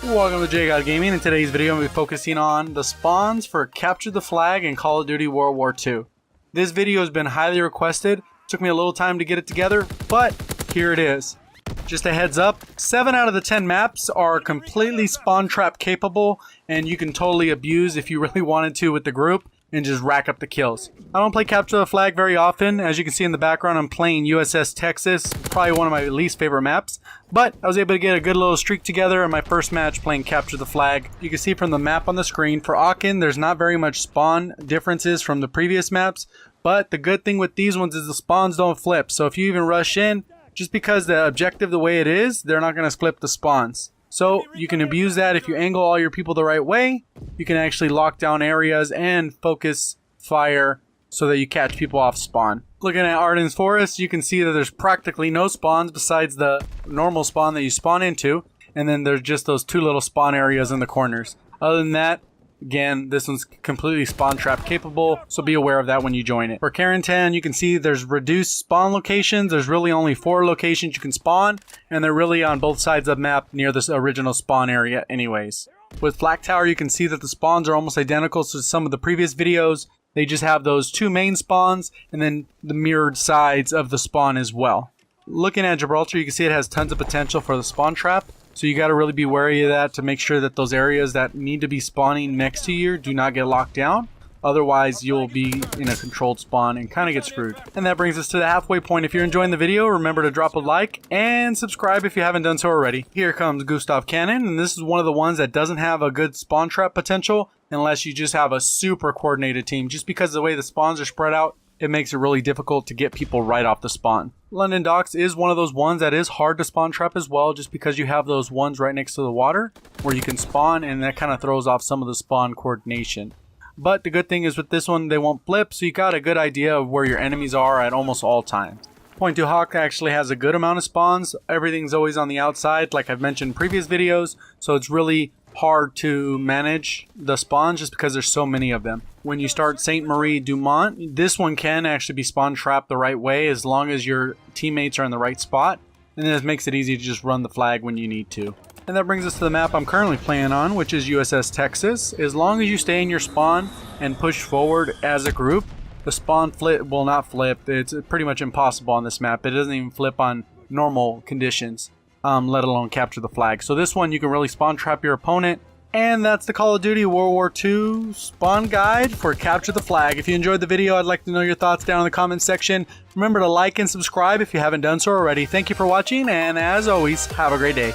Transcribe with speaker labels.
Speaker 1: Welcome to JGod Gaming. In today's video, I'm going to be focusing on the spawns for Capture the Flag in Call of Duty World War II. This video has been highly requested. Took me a little time to get it together, but here it is. Just a heads up, 7 out of the 10 maps are completely spawn trap capable, and you can totally abuse if you really wanted to with the group and just rack up the kills. I don't play Capture the Flag very often. As you can see in the background, I'm playing USS Texas, probably one of my least favorite maps, but I was able to get a good little streak together in my first match playing Capture the Flag. You can see from the map on the screen, for Aachen, there's not very much spawn differences from the previous maps, but the good thing with these ones is the spawns don't flip, so if you even rush in, just because the objective the way it is, they're not going to flip the spawns. So you can abuse that if you angle all your people the right way. You can actually lock down areas and focus fire so that you catch people off spawn. Looking at Arden's Forest, you can see that there's practically no spawns besides the normal spawn that you spawn into. And then there's just those 2 little spawn areas in the corners. Other than that, again, this one's completely spawn trap capable, so be aware of that when you join it. For Carentan, you can see there's reduced spawn locations. There's really only 4 locations you can spawn, and they're really on both sides of the map near this original spawn area anyways. With FLAK Tower, you can see that the spawns are almost identical to some of the previous videos. They just have those 2 main spawns, and then the mirrored sides of the spawn as well. Looking at Gibraltar, you can see it has tons of potential for the spawn trap. So you got to really be wary of that to make sure that those areas that need to be spawning next to you do not get locked down. Otherwise, you'll be in a controlled spawn and kind of get screwed. And that brings us to the halfway point. If you're enjoying the video, remember to drop a like and subscribe if you haven't done so already. Here comes Gustav Cannon, and this is one of the ones that doesn't have a good spawn trap potential unless you just have a super coordinated team. Just because of the way the spawns are spread out, it makes it really difficult to get people right off the spawn. London Docks is one of those ones that is hard to spawn trap as well, just because you have those ones right next to the water where you can spawn, and that kind of throws off some of the spawn coordination. But the good thing is with this one, they won't flip, so you got a good idea of where your enemies are at almost all times. Point 2 Hawk actually has a good amount of spawns. Everything's always on the outside, like I've mentioned in previous videos, so it's really hard to manage the spawns just because there's so many of them. When you start Sainte Marie du Mont, this one can actually be spawn trapped the right way as long as your teammates are in the right spot, and this makes it easy to just run the flag when you need to. And that brings us to the map I'm currently playing on, which is USS Texas. As long as you stay in your spawn and push forward as a group, the spawn flip will not flip. It's pretty much impossible on this map. It doesn't even flip on normal conditions. Let alone capture the flag. So this one you can really spawn trap your opponent. And that's the Call of Duty World War II spawn guide for Capture the Flag. If you enjoyed the video, I'd like to know your thoughts down in the comments section. Remember to like and subscribe if you haven't done so already. Thank you for watching, and as always, have a great day.